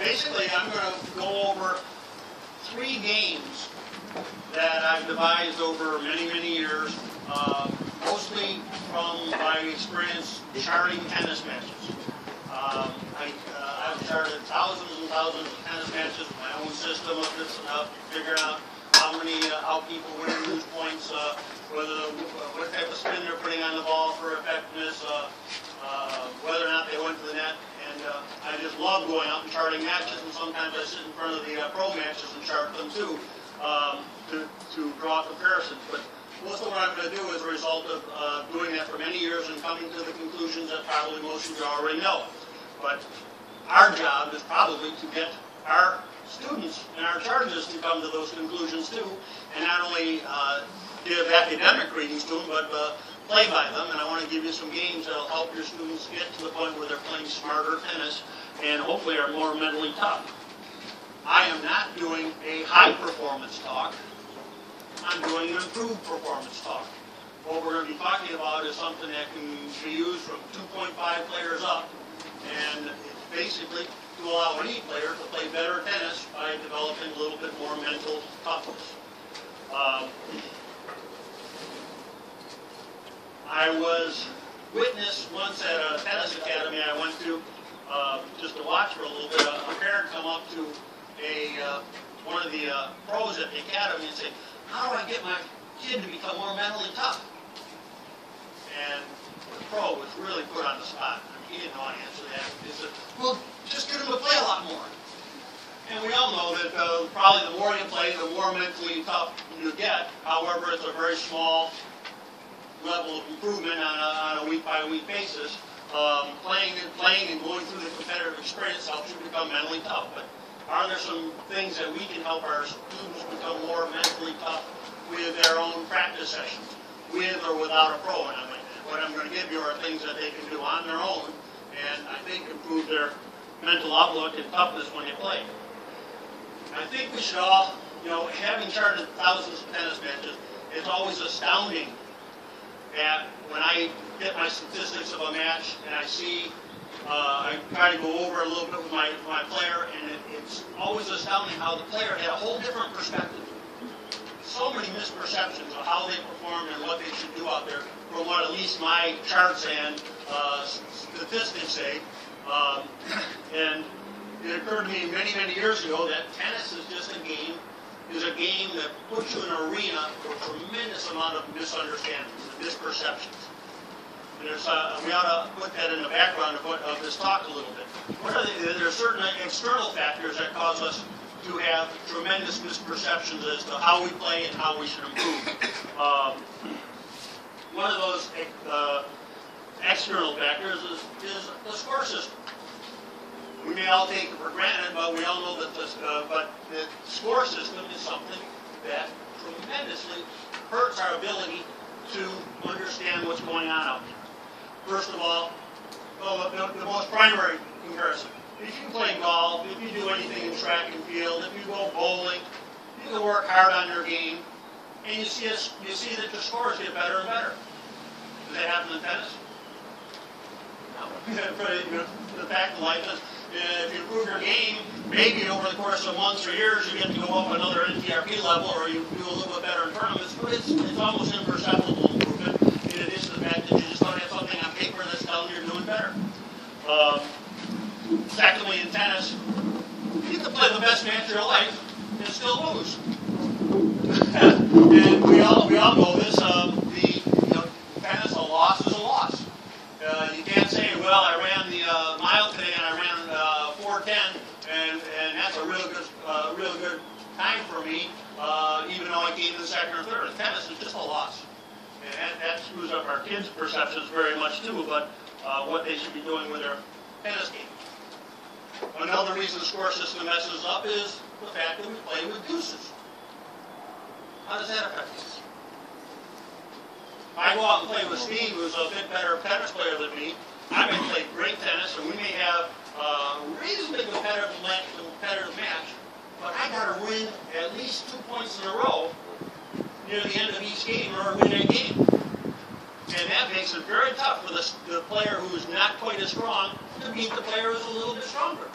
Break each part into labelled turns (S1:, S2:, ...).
S1: Basically, I'm going to go over 3 games that I've devised over many, many years, mostly from my experience charting tennis matches. I've charted thousands and thousands of tennis matches with my own system of this, figuring out how people win and lose points, what type of spin they're putting on the ball for effectiveness, whether or not they went to the net. And I just love going out and charting matches, and sometimes I sit in front of the pro matches and chart them too, to draw comparisons. But most of what I'm going to do is a result of doing that for many years and coming to the conclusions that probably most of you already know. But our job is probably to get our students and our charges to come to those conclusions too, and not only give academic readings to them, but play by them. And I want to give you some games that will help your students get to the point where they're playing smarter tennis and hopefully are more mentally tough. I am not doing a high performance talk. I'm doing an improved performance talk. What we're going to be talking about is something that can be used from 2.5 players up, and it's basically to allow any player to play better tennis by developing a little bit more mental toughness. I was witness once at a tennis academy I went to, just to watch for a little bit, a parent come up to one of the pros at the academy and say, "How do I get my kid to become more mentally tough?" And the pro was really put on the spot. He didn't know how to answer that. He said, "Well, just get him to play a lot more." And we all know that probably the more you play, the more mentally tough you get. However, it's a very small level of improvement on a week-by-week basis. Playing and going through the competitive experience helps you become mentally tough. But are there some things that we can help our students become more mentally tough with their own practice sessions, with or without a pro? And what I'm going to give you are things that they can do on their own, and I think improve their mental outlook and toughness when they play. I think we should all, having charted thousands of tennis matches, it's always astounding that when I get my statistics of a match and I see, I try to go over a little bit with my player, and it's always astounding how the player had a whole different perspective. So many misperceptions of how they perform and what they should do out there from what at least my charts and statistics say. And it occurred to me many, many years ago that tennis is just a game that puts you in an arena for a tremendous amount of misunderstandings and misperceptions. And we ought to put that in the background of this talk a little bit. There are certain external factors that cause us to have tremendous misperceptions as to how we play and how we should improve. One of those external factors is the score system. We may all take it for granted, but we all know that the score system is something that tremendously hurts our ability to understand what's going on out there. First of all, the most primary comparison. If you play golf, if you do anything in track and field, if you go bowling, you can work hard on your game, and you see that your scores get better and better. Does that happen in tennis? No. The fact of life is, if you improve your game, maybe over the course of months or years, you get to go up another NTRP level, or you do a little bit better in tournaments, but it's almost imperceptible improvement, in addition to the fact that you just don't have something on paper that's telling you you're doing better. Secondly, in tennis, you can play the best match of your life and still lose. And we all know this. Tennis, a loss is a loss. You can't say, well, I ran the mile today and I ran 4:10, and that's a real good time for me, even though I came in second or third. Tennis is just a loss, and that screws up our kids' perceptions very much too about what they should be doing with their tennis game. Another reason the score system messes up is the fact that we play with deuces. How does that affect us? If I go out and play with Steve, who's a bit better tennis player than me, I may play great tennis, and we may have a reasonably competitive match, but I got to win at least 2 points in a row near the end of each game or win that game. And that makes it very tough for the player who's not quite as strong to beat the player who's a little bit stronger.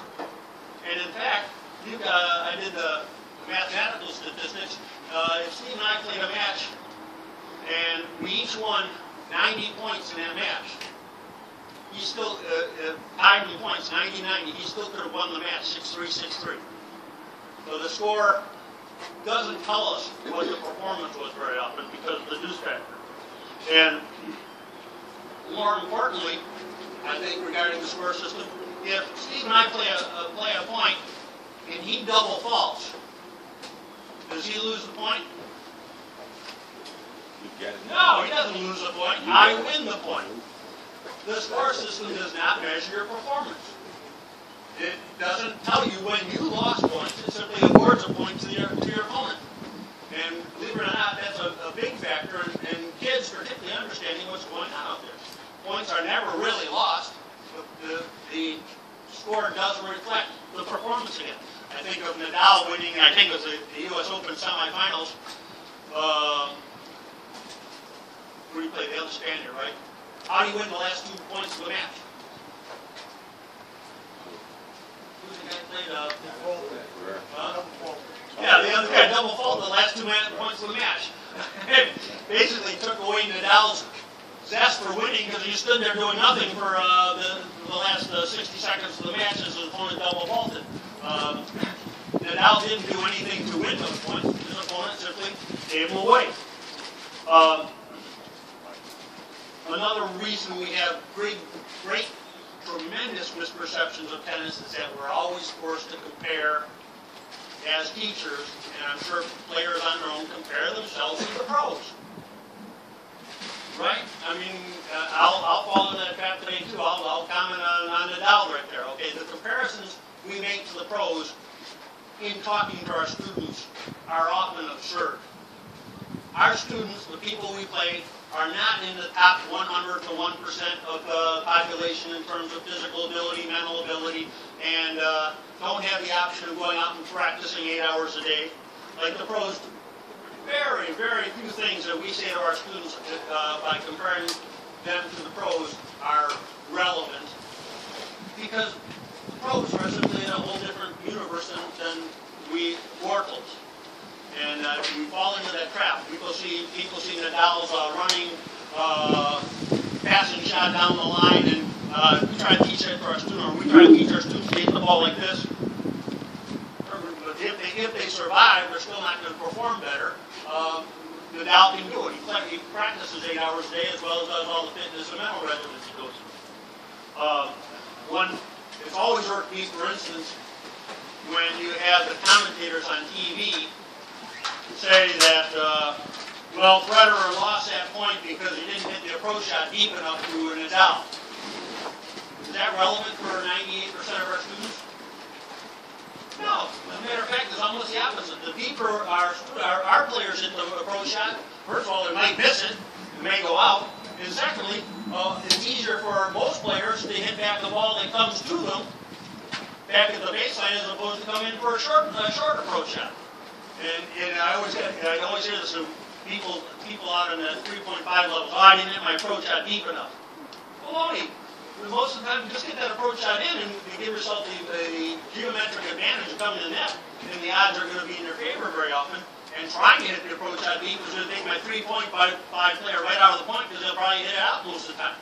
S1: And in fact, I did the mathematical statistics. If Steve and I played a match, and we each won 90 points in that match, he still, tied in points, 90-90, he still could have won the match 6-3, 6-3. So the score doesn't tell us what the performance was very often because of the deuce factor. And more importantly, I think regarding the score system, if Steve and I play a point and he double faults, does he lose the point? No, he doesn't lose the point. I win the point. The score system does not measure your performance. It doesn't tell you when you lost points. It simply awards a point to your opponent. And believe it or not, that's a big factor in kids particularly understanding what's going on out there. Points are never really lost. The score doesn't reflect the performance again. I think of Nadal winning, I think it was the U.S. Open semifinals. Who do you play? The other Spaniard, right? How do you win the last 2 points of the match? Who's the guy that played? Yeah, the other guy double faulted the last 2 points of the match. Basically took away Nadal's zest for winning because he stood there doing nothing for the last 60 seconds of the match as his opponent double faulted. Nadal didn't do anything to win those points. His opponent simply gave them away. Another reason we have great, tremendous misperceptions of tennis is that we're always forced to compare as teachers, and I'm sure players on their own compare themselves to the pros. Right? I mean, I'll fall into that trap today too. I'll comment on Nadal right there. Okay, the comparisons we make to the pros in talking to our students are often absurd. Our students, the people we play, are not in the top 100 to 1% of the population in terms of physical ability, mental ability, and don't have the option of going out and practicing 8 hours a day. Like the pros, very, very few things that we say to our students by comparing them to the pros are relevant because the pros are simply in a whole different universe than we mortals. And we fall into that trap. People see Nadal's running, passing shot down the line, and we try to teach that to our students. Or we try to teach our students to hit the ball like this. But if they survive, they're still not going to perform better. Nadal can do it. He practices 8 hours a day as well as does all the fitness and mental regimens he goes through. It's always irked me, for instance, when you have the commentators on TV say that, well, Federer lost that point because he didn't hit the approach shot deep enough to Nadal. Is that relevant for 98% of our students? No. As a matter of fact, it's almost the opposite. The deeper our players hit the approach shot, first of all, they might miss it, it may go out, and secondly, it's easier for most players to hit back the ball that comes to them back at the baseline as opposed to come in for a short approach shot. And I always hear this from people out in the 3.5 levels. Oh, I didn't hit my approach shot deep enough. Baloney. Most of the time, you just get that approach shot in, and you give yourself the geometric advantage of coming to the net, and the odds are going to be in your favor very often. And trying to hit the approach shot deep is going to take my 3.5 player right out of the point because they'll probably hit it out most of the time.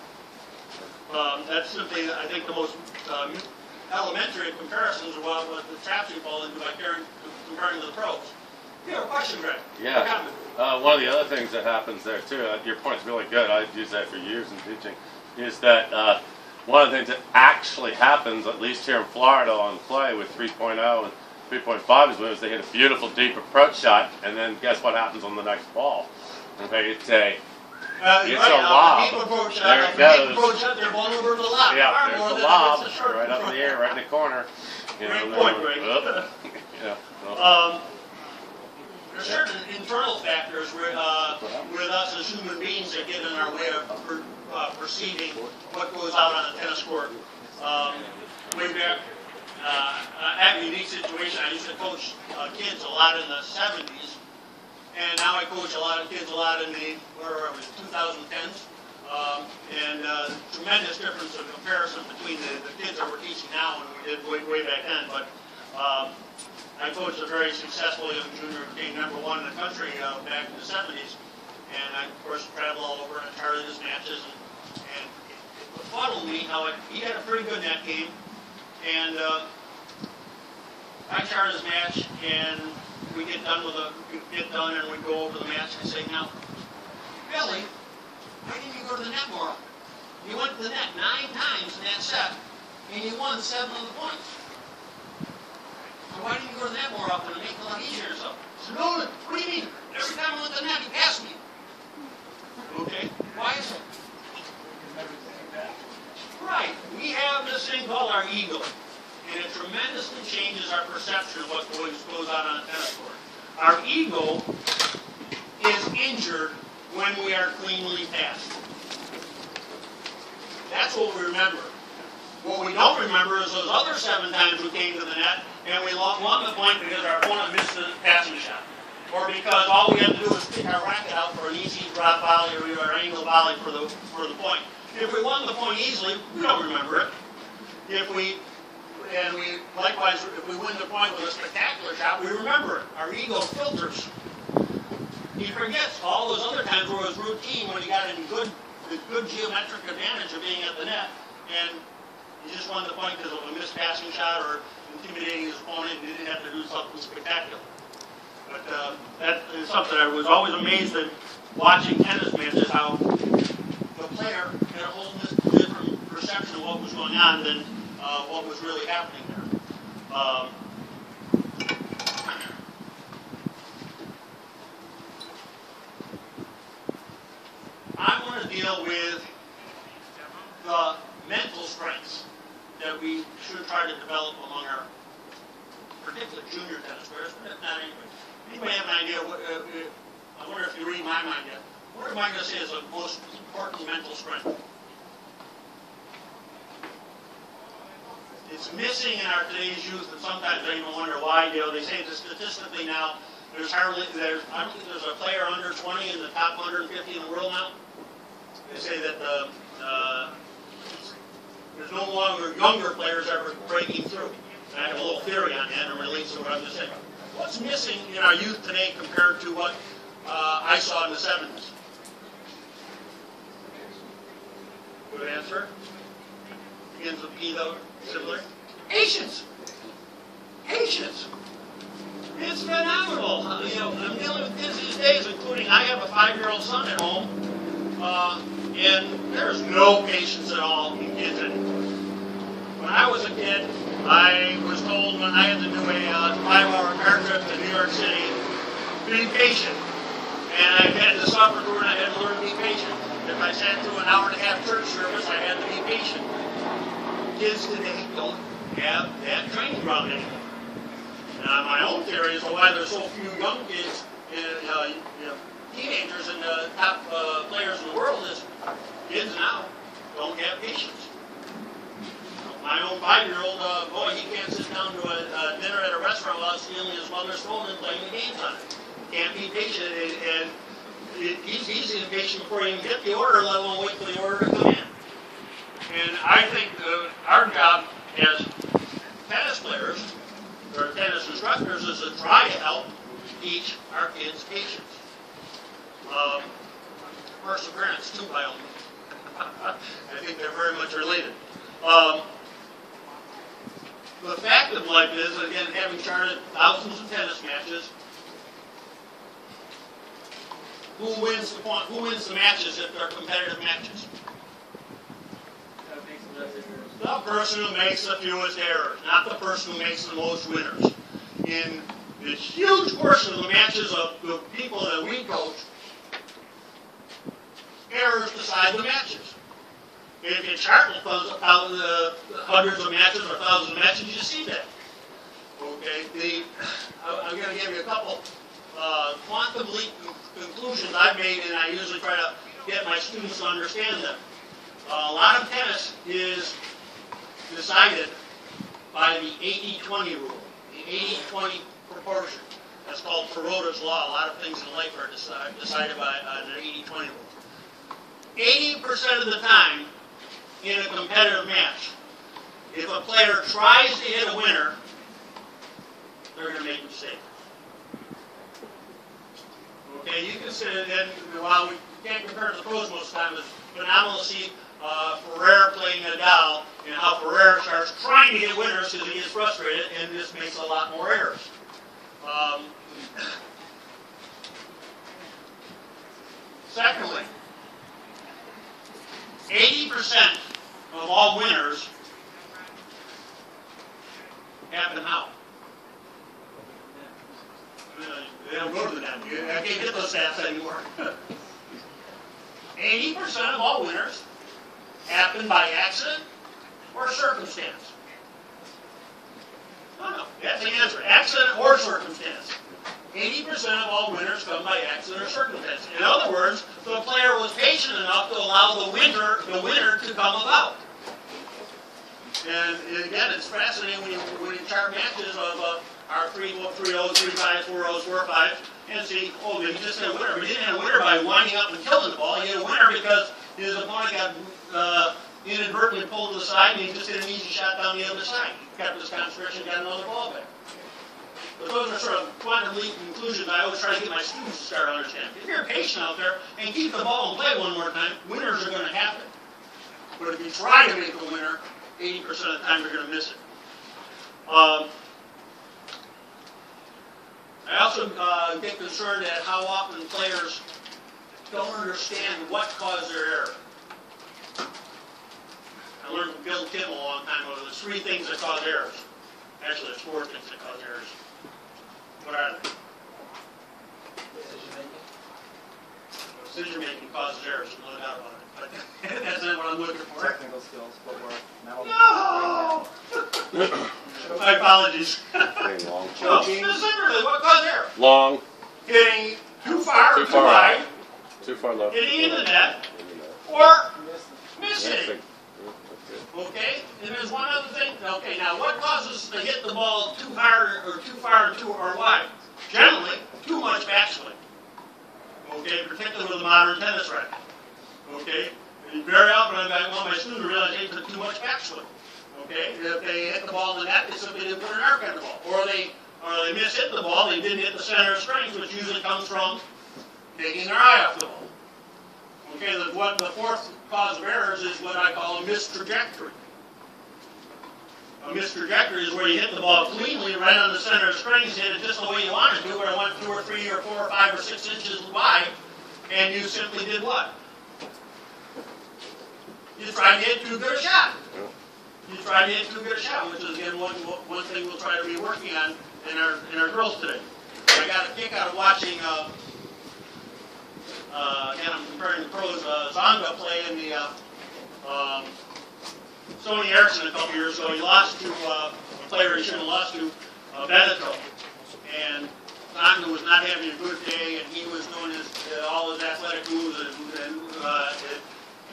S1: That's simply, I think, the most elementary comparisons of what the traps we fall into by comparing to the pros. You have a question, Greg?
S2: Yeah. One of the other things that happens there, too, your point's really good, I've used that for years in teaching, is that one of the things that actually happens, at least here in Florida on clay with 3.0 and 3.5 is they hit a beautiful deep approach shot, and then guess what happens on the next ball? Okay, it's a lob. There it goes.
S1: They're vulnerable to the lob.
S2: Yeah, there's the lob right up in the air, right in the corner.
S1: Great point, Greg. There's certain internal factors with us as human beings that get in our way of perceiving what goes out on a tennis court. Way back, I have a unique situation. I used to coach kids a lot in the 70s, and now I coach a lot of kids a lot in the 2010s. Tremendous difference of comparison between the kids that we're teaching now and we did way back then. But I coached a very successful young junior who came #1 in the country back in the 70s. And I, of course, traveled all over and charted his matches. And it befuddled me how he had a pretty good net game. And I charted his match, and we get done and we go over the match and say, now, Billy, why didn't you go to the net more often? You went to the net 9 times in that set, and you won 7 of the points. So why didn't you go to the net more often and make it a lot easier or something? I said, no, what do you mean? Every time I went to the net, he passed me. Okay, why is it? Right, we have this thing called our ego, and it tremendously changes our perception of what goes on a tennis court. Our ego is injured when we are cleanly passed. That's what we remember. What we don't remember is those other 7 times we came to the net and we won the point because our opponent missed the passing shot. Or because all we had to do was pick our racket out for an easy drop volley or an angle volley for the point. If we won the point easily, we don't remember it. Likewise, if we win the point with a spectacular shot, we remember it. Our ego filters. He forgets all those other times where it was routine when he got in good geometric advantage of being at the net, and he just won the point because of a missed passing shot or intimidating his opponent and he didn't have to do something spectacular. But that is something I was always amazed at watching tennis matches, how the player had a whole different perception of what was going on than what was really happening there. I want to deal with the mental strengths that we should try to develop among our particularly junior tennis players, but if not anybody. Anybody have an idea? I wonder if you read my mind yet. What am I going to say is the most important mental strength? It's missing in our today's youth, and sometimes I even wonder why. They say that statistically now, I don't think there's a player under 20 in the top 150 in the world now. They say that there's no longer younger players ever breaking through. And I have a little theory on that and relates to what I'm just saying. What's missing in our youth today compared to what I saw in the 70s? Good answer. Begins with P, though, similar. Patience. Patience. It's phenomenal. I'm dealing with kids these days, including I have a 5-year-old son at home, and there's no patience at all in kids anymore. When I was a kid, I was told when I had to do a 5-hour car trip to New York City, be patient. And I had to suffer through it, and I had to learn to be patient. If I sat through an hour-and-a-half church service, I had to be patient. Kids today don't have that training ground anymore. My own theory as to why there's so few young kids, teenagers and top players in the world is kids now don't have patience. My own 5-year-old, boy, he can't sit down to a dinner at a restaurant without stealing his mother's phone and playing the games on it. Can't be patient, and he's impatient before he can get the order, let alone wait for the order to come in. And I think our job as tennis players, or tennis instructors, is to try to help teach our kids patience. Perseverance, too, by all means. I think they're very much related. The fact of life is, again, having charted thousands of tennis matches, who wins the point? Who wins the matches if they're competitive matches? The person who makes the fewest errors, not the person who makes the most winners. In this huge portion of the matches of the people that we coach, errors decide the matches. If you chart hundreds of matches or thousands of matches, you see that. Okay, I'm going to give you a couple quantum leap conclusions I've made, and I usually try to get my students to understand them. A lot of tennis is decided by the 80-20 rule, the 80-20 proportion. That's called Perotta's law. A lot of things in life are decided by an 80-20 rule. 80% of the time in a competitive match, if a player tries to hit a winner they're going to make a mistake. Okay, you can say that while we can't compare to the pros most of the time, it's phenomenal to see Ferrer playing Nadal and how Ferrer starts trying to get winners because he gets frustrated, and this makes a lot more errors. Secondly, 80% of all winners happen how? They don't go to the damn. I can't get those stats anymore. 80% of all winners happen by accident or circumstance. No, that's the answer. Accident or circumstance. 80% of all winners come by accident or circumstance. In other words, the player was patient enough to allow the winner to come about. And again, it's fascinating when you chart matches of our 3-0s, 3-5s, 4-0s, 4-5s, and see, oh, he just had a winner. But he didn't have a winner by winding up and killing the ball. He had a winner because his opponent got inadvertently pulled to the side, and he just hit an easy shot down the other side. He kept his concentration and got another ball back. But those are sort of quantum leap conclusions I always try to get my students to start understanding. If you're patient out there and keep the ball and play one more time, winners are going to happen. But if you try to make a winner, 80% of the time you're going to miss it. I also get concerned at how often players don't understand what caused their error. I learned from Bill Kimmel a long time ago, there's 3 things that cause errors. Actually, there's 4 things that cause errors. What are they? Decision making causes errors, no doubt about it. But that's not what I'm looking for.
S3: Technical skills, footwork, mental.
S1: No! My apologies.
S2: Long.
S1: No, specifically, what caused error?
S2: Long.
S1: Hitting too far, too wide,
S2: Too far left.
S1: hitting into the net, or missing. Okay? And there's one other thing. Okay, now what causes us to hit the ball too hard or too far or wide? Generally, too much backswing. Okay, particularly with a modern tennis racket. Okay? And very often I want my students to realize they put too much backswing. Okay? If they hit the ball in the net, they simply didn't put an arc on the ball. Or they mishit the ball, they didn't hit the center of strength, which usually comes from taking their eye off the ball. Okay, the 4th cause of errors is what I call a missed trajectory. A missed trajectory is where you hit the ball cleanly right on the center of strings, hit it just the way you wanted to, where it went 2 or 3 or 4 or 5 or 6 inches wide, and you simply did what? You tried to hit too good a shot. You tried to hit too good a shot, which is again one thing we'll try to be working on in our drills today. I got a kick out of watching. Again, I'm comparing the pros. Zonga play in the Sony Ericsson a couple years ago. He lost to a player he shouldn't have lost to, Veneto. And Zonga was not having a good day, and he was doing all his athletic moves. And I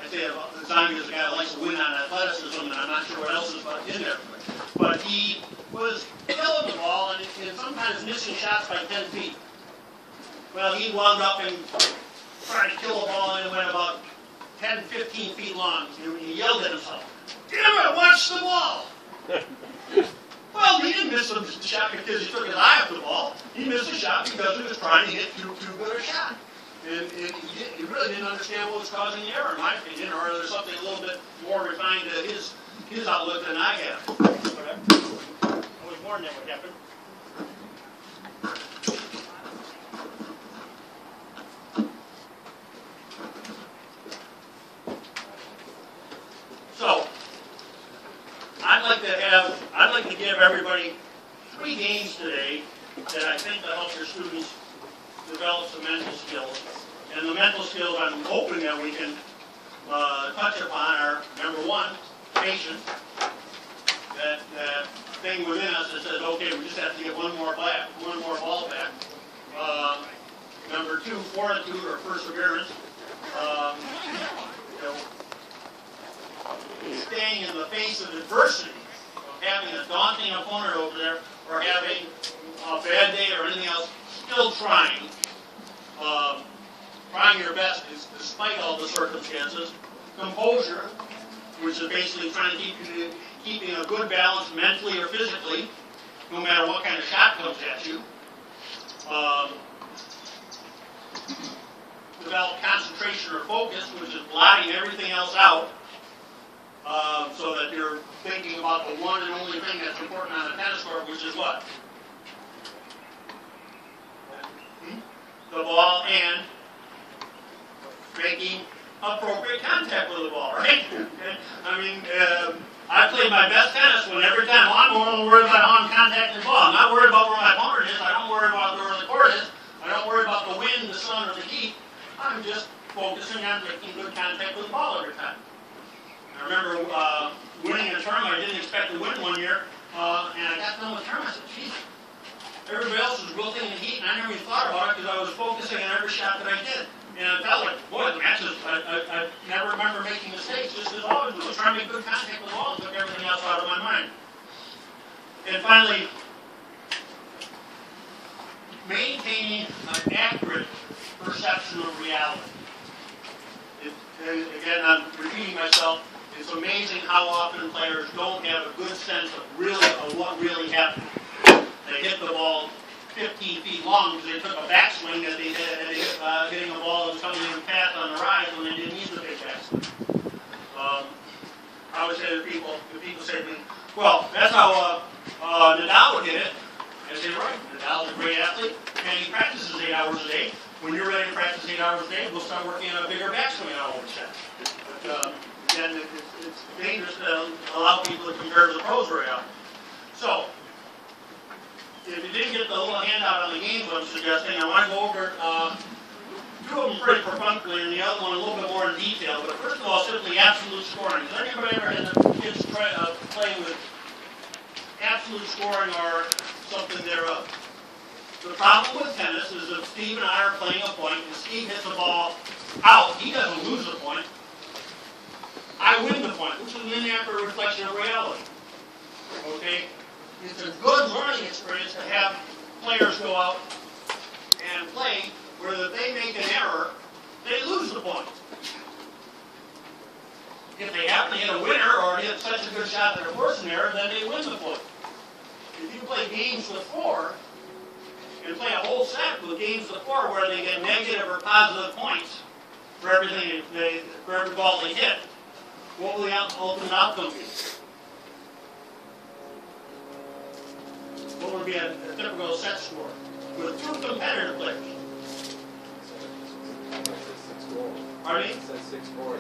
S1: say Zonga is a guy that likes to win on athleticism, and I'm not sure what else is in there. But he was killing the ball and sometimes missing shots by 10 feet. Well, he wound up and tried to kill the ball, and it went about 10, 15 feet long. He yelled at himself, "Damn it, watch the ball!" Well, he didn't miss the shot because he took his eye off the ball. He missed the shot because he was trying to hit too good a shot. And he really didn't understand what was causing the error, in my opinion, or there's something a little bit more refined to his outlook than I have. I was warned that would happen. So, I'd like to give everybody 3 games today that I think will help your students develop some mental skills. And the mental skills I'm hoping that we can touch upon are, number 1, patience. That thing within us that says, okay, we just have to get one more ball back. Number 2, fortitude or perseverance. Staying in the face of adversity, of having a daunting opponent over there, or having a bad day or anything else, still trying your best despite all the circumstances. Composure, which is basically trying to keeping a good balance mentally or physically, no matter what kind of shot comes at you. Develop concentration or focus, which is blotting everything else out, so that you're thinking about the one and only thing that's important on a tennis court, which is what? The ball and making appropriate contact with the ball, right? I mean, I play my best tennis when every time I'm only worried about how I'm contacting the ball. I'm not worried about where my opponent is. I don't worry about where the court is. I don't worry about the wind, the sun, or the heat. I'm just focusing on making good contact with the ball every time. I remember winning a tournament I didn't expect to win one year, and I got done with the tournament. I said, geez, everybody else was wilting in the heat, and I never even thought about it because I was focusing on every shot that I did. And I felt like, boy, the matches, I never remember making mistakes, just as all I was trying to make good contact with the ball and took everything else out of my mind. And finally, maintaining an accurate perception of reality. Again, I'm repeating myself. It's amazing how often players don't have a good sense of what really happened. They hit the ball 15 feet long because they took a backswing that they did, hitting a ball that was coming in fast on the rise when they didn't use the big backswing. I always say to people, if people say to me, well, that's how Nadal would hit it. I say, right, Nadal's a great athlete, and he practices 8 hours a day. When you're ready to practice 8 hours a day, we'll start working on a bigger backswing on all the shots. But again, it's dangerous to allow people to compare to the pros very often. So, if you didn't get the little handout on the games I'm suggesting, I want to go over two of them pretty perfunctorily and the other one a little bit more in detail. But first of all, simply absolute scoring. Has anybody ever had the kids playing with absolute scoring or something thereof? The problem with tennis is if Steve and I are playing a point and Steve hits the ball out, he doesn't lose the point. I win the point, which is an inaccurate reflection of reality. Okay? It's a good learning experience to have players go out and play where if they make an error, they lose the point. If they happen to hit a winner or hit such a good shot that it forces an error, then they win the point. If you play games with 4, and play a whole set with games of 4 where they get negative or positive points for everything for every ball they hit, what will the ultimate outcome be? What would be a typical set score with 2 competitive players? Pardon me? It says 6-4.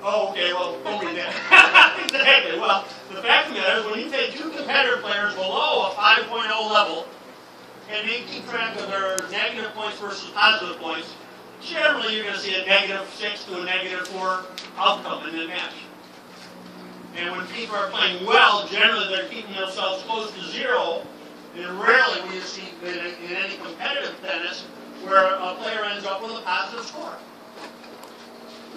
S1: Oh, okay. Well, don't read that. Exactly. Well, the fact of the matter is, when you take 2 competitive players below a 5.0 level, and they keep track of their negative points versus positive points, generally you're going to see a -6 to a -4 outcome in the match. And when people are playing well, generally they're keeping themselves close to 0, and rarely will you see in any competitive tennis where a player ends up with a positive score.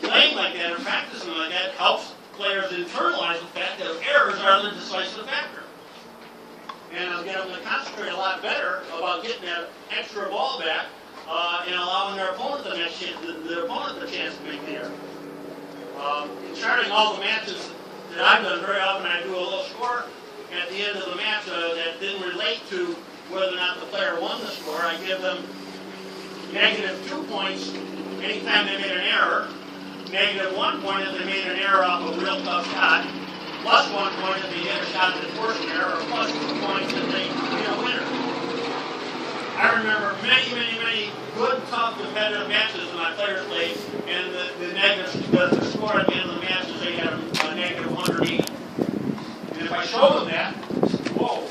S1: Playing like that and practicing like that helps players internalize the fact that errors are the decisive factor. And I'm going to concentrate a lot better about getting that extra ball back and allowing their opponent the chance to make the error. In charting all the matches that I've done, very often I do a little score at the end of the match that didn't relate to whether or not the player won the score. I give them -2 points anytime they made an error, -1 point if they made an error off a real tough shot, +1 point if they hit a shot that forced an error, or +2 points if they hit a winner. I remember many good, tough, competitive matches when my players played, and the score at the end of the match is they had a -180. And if I show them that, whoa,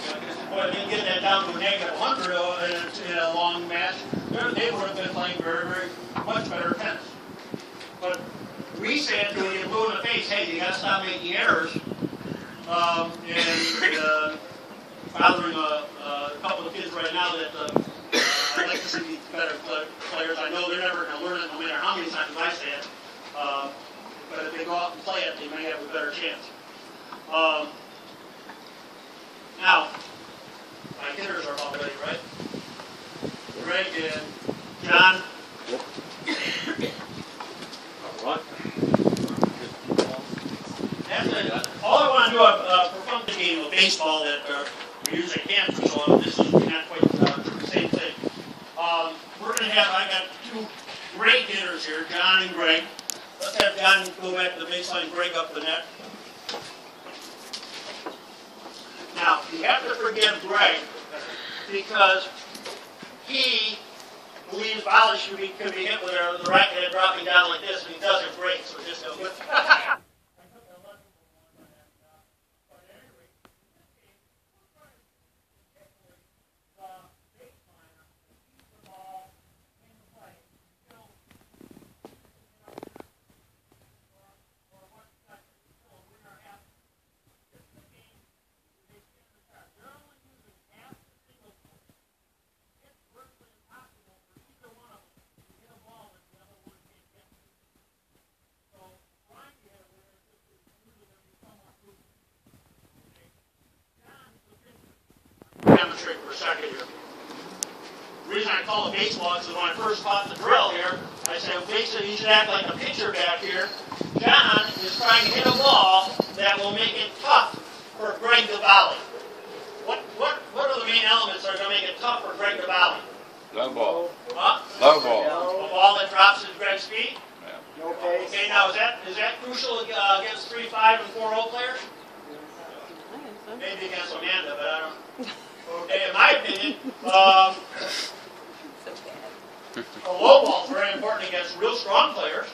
S1: boy, I didn't get that down to a -100 in a long match, they would have been playing very much better tennis. But we said to you, blue in the face, hey, you got to stop making errors. And bothering a couple of kids right now that I'd like to see these better players. I know they're never going to learn it no matter how many times I say it. But if they go out and play it, they may have a better chance. Now, my hitters are all ready, right? Greg and John.
S2: Yep. All right.
S1: That's it. All I want to do, a perfunctory game of baseball that We use a canvas, so this is not quite the same thing. We're going to have, I got two great hitters here, John and Greg. Let's have John go back to the baseline, Greg up the net. Now, you have to forgive Greg because he believes volleys could be hit with the racket head dropping down like this, and he does it great, so just go with demonstrate for a second here. The reason I call it baseball is when I first taught the drill here, I said basically you should act like a pitcher back here. John is trying to hit a ball that will make it tough for Greg to volley. What are the main elements that are going to make it tough for Greg to volley?
S2: Low ball.
S1: Huh?
S2: Low ball.
S1: A ball that drops at Greg's feet?
S3: No pace.
S1: Okay, now is that crucial against 3, 5, and 4-0 players? Maybe against Amanda, but I don't. Okay, in my opinion, a low ball is very important against real strong players,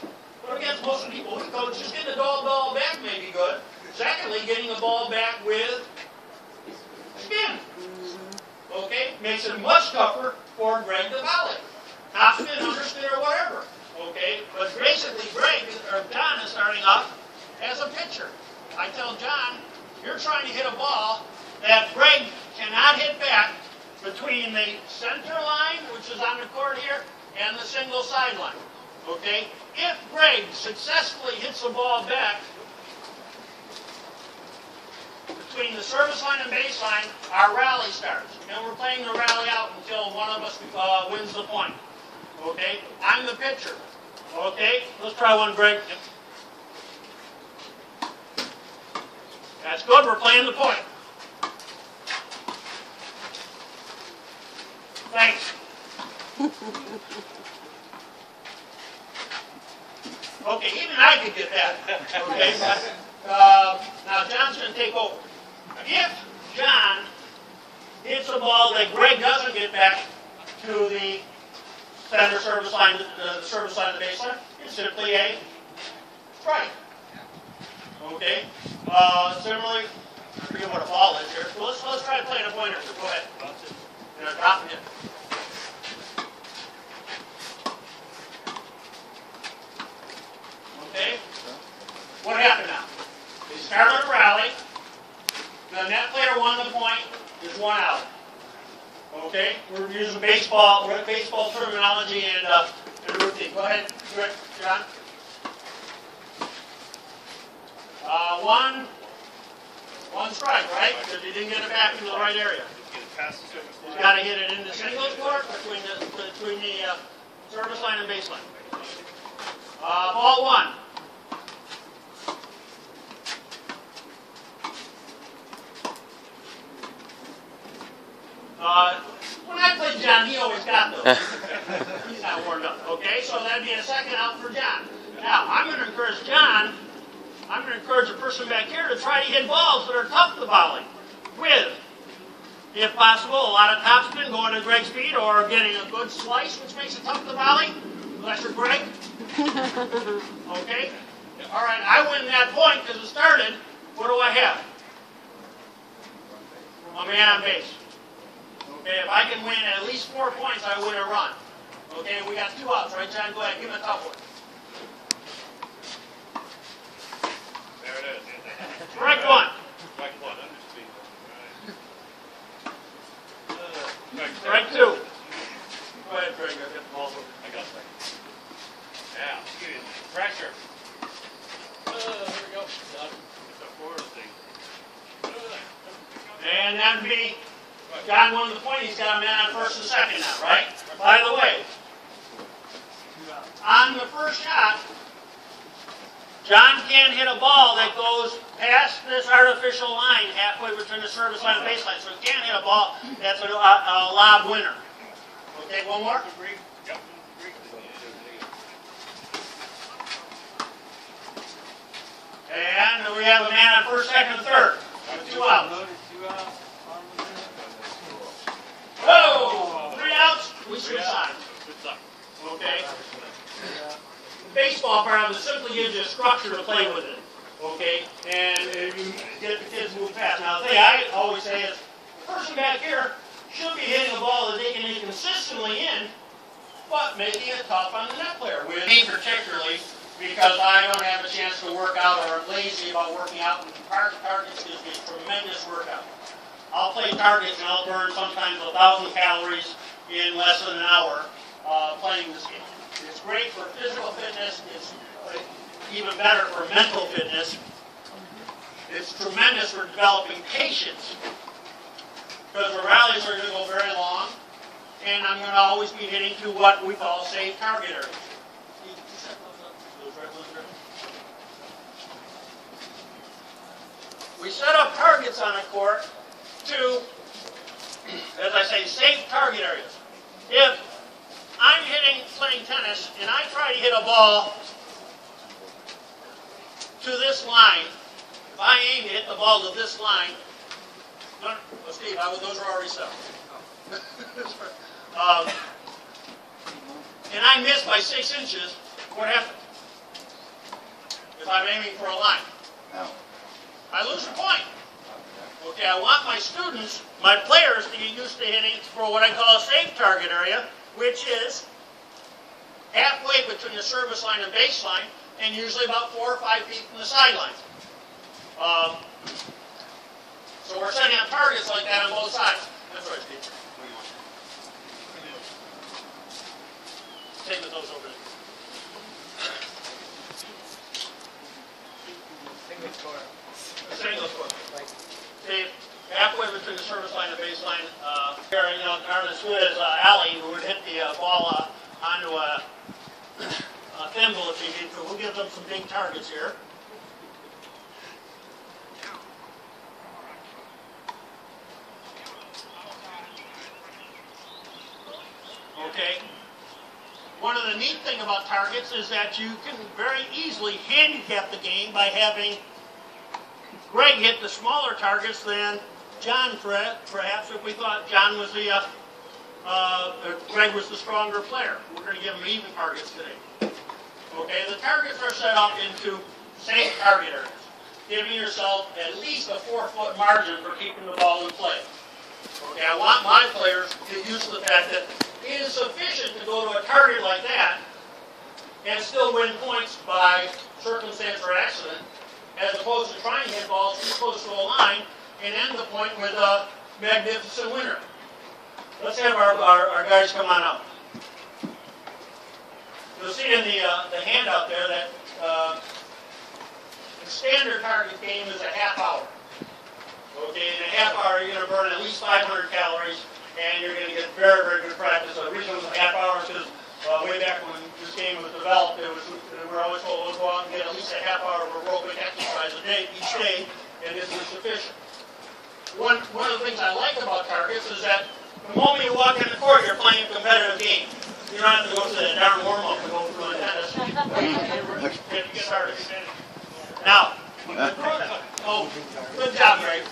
S1: but against most people, just getting the ball back may be good. Secondly, getting the ball back with spin. Okay, makes it much tougher for Greg to volley. Top spin, underspin, or whatever. Okay, but basically, John is starting off as a pitcher. I tell John, you're trying to hit a ball that Greg cannot hit back between the center line, which is on the court here, and the single sideline. Okay? If Greg successfully hits the ball back between the service line and baseline, our rally starts. And we're playing the rally out until one of us wins the point. Okay? I'm the pitcher. Okay? Let's try one, Greg. That's good. We're playing the point. Thanks. Okay, even I could get that. Okay, now John's going to take over. If John hits a ball that Greg doesn't get back to the center service line, the service line of the baseline, it's simply a strike. Okay. Similarly, I forget what a ball is here. So let's try to play a pointer. So go ahead. Drop it in. Okay. What happened now? They started a rally. The net player won the point. There's one out. Okay. We're using baseball terminology and routine. Go ahead, John. One strike, right? Because you didn't get it back into the right area. He's got to hit it in the singles court between the service line and baseline. Ball one. When I played John, he always got those. He's not warmed up. Okay, so that'd be a second out for John. Now, I'm going to encourage John. I'm going to encourage the person back here to try to hit balls that are tough to volley with, if possible, a lot of topspin going to Greg's feet or getting a good slice, which makes it tough to volley. Unless you're Greg. Okay? All right, I win that point because it started. What do I have? A man on base. Okay, if I can win at least 4 points, I win a run. Okay, we got 2 outs, right, John? Go ahead, give him a tough one.
S2: There it is.
S1: Strike one.
S2: Strike one. Underspeed.
S1: Strike two. Go ahead, Greg. I'll get the ball over.
S2: I got it. Now, excuse me. Pressure. There we go. It's a forward thing.
S1: And that'd be John won the point. He's got a man on first and second now, right? By the way, on the first shot, John can't hit a ball that goes past this artificial line halfway between the service line and baseline, so he can't hit a ball that's a lob winner. Okay, one more? And we have a man on first, second, and third. With 2 outs. Whoa! 3 outs, we switch sides. Okay? The baseball part of it simply gives you a structure to play with it. Okay? And you get the kids moving fast. Now, the thing I always say is, the person back here should be hitting a ball that they can hit consistently in, but making it tough on the net player. With me particularly, because I don't have a chance to work out or I'm lazy about working out, and targets gives me a tremendous workout. I'll play targets and I'll burn sometimes 1,000 calories in less than an hour playing this game. It's great for physical fitness. It's even better for mental fitness. It's tremendous for developing patience, because the rallies are going to go very long, and I'm going to always be hitting to what we call safe target areas. We set up targets on a court to, as I say, safe target areas. If I'm playing tennis, and I try to hit a ball to this line, if I aim to hit the ball to this line, no, Steve, those are already set. And I miss by 6 inches, what happens? If I'm aiming for a line, I lose a point. Okay, I want my students, my players, to get used to hitting for what I call a safe target area, which is halfway between the service line and baseline, and usually about 4 or 5 feet from the sideline. So we're setting up targets like that on both sides. That's right, Steve. Take with those over there. Single score. Steve, halfway between the service line and baseline, our as good as Allie, who would hit the ball onto a thimble if he needed to. We'll give them some big targets here. Okay. One of the neat things about targets is that you can very easily handicap the game by having Greg hit the smaller targets than John, perhaps, if we thought John was Greg was the stronger player. We're going to give him even targets today. Okay, the targets are set up into safe target areas, giving yourself at least a 4-foot margin for keeping the ball in play. Okay, I want my players to get used to the fact that it is sufficient to go to a target like that and still win points by circumstance or accident, as opposed to trying to hit balls too close to a line and end the point with a magnificent winner. Let's have our guys come on up. You'll see in the handout there that the standard target game is a half hour. Okay, in a half hour you're going to burn at least 500 calories, and you're going to get very, very good practice. The reason it was a half hour is because way back when this game was developed, we were always told to go out and get at least a half hour of aerobic exercise a day, each day, and this was sufficient. One of the things I like about targets is that the moment you walk in the court, you're playing a competitive game. You don't have to go through that darn warm-up to go through the tennis. If you get started. Now, good job, Greg.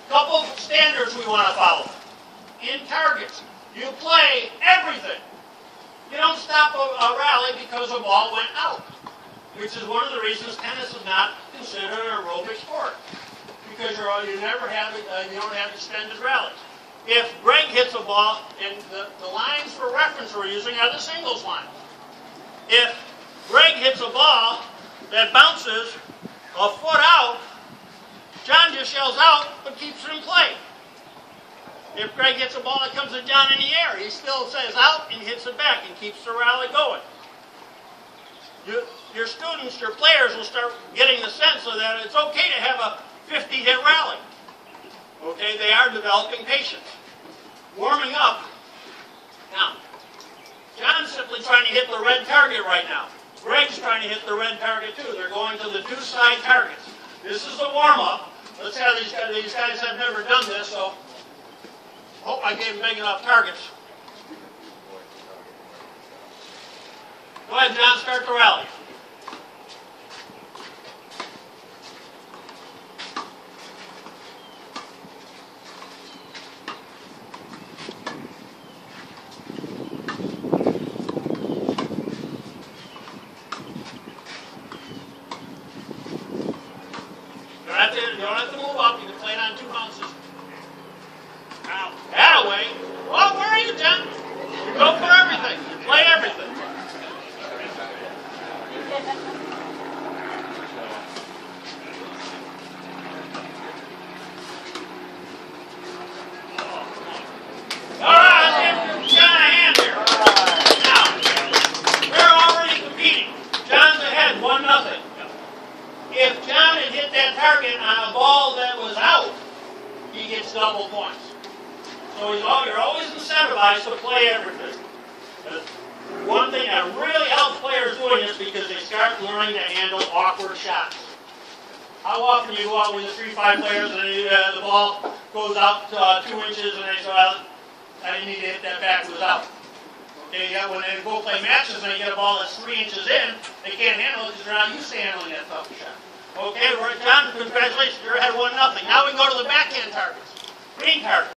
S1: Couple standards we want to follow. In targets, you play everything. You don't stop a rally because a ball went out, which is one of the reasons tennis is not considered an aerobic sport, because you don't have extended rallies. If Greg hits a ball, and the lines for reference we're using are the singles line. If Greg hits a ball that bounces a foot out, John just yells out but keeps it in play. If Greg hits a ball that comes to John in the air, he still says out and hits it back and keeps the rally going. Your students, your players will start getting the sense of that it's okay to have a 50-hit rally. Okay, they are developing patience. Warming up. Now, John's simply trying to hit the red target right now. Greg's trying to hit the red target too. They're going to the deuce side targets. This is the warm-up. Let's have these guys have never done this, so hope I gave them big enough targets. Go ahead, John, start the rally. You don't have to move up. You can play it on 2 bounces. Now, that away. Oh, where are you, John? You go for everything. You play everything. All right, let's give John a hand here. Now, we're already competing. John's ahead, 1-0. If John had hit that target on a ball that was out, he gets double points. So you're always incentivized to play everything. One thing that really helps players doing this because they start learning to handle awkward shots. How often you go out with the 3-5 players and the ball goes out 2 inches and they say, well, I didn't need to hit that back, it was out. Okay, when they go play matches and they get a ball that's 3 inches in, they can't handle it because they're not used to handling that tough shot. Okay, John, congratulations, you're ahead 1-0. Now we can go to the backhand targets. Green target.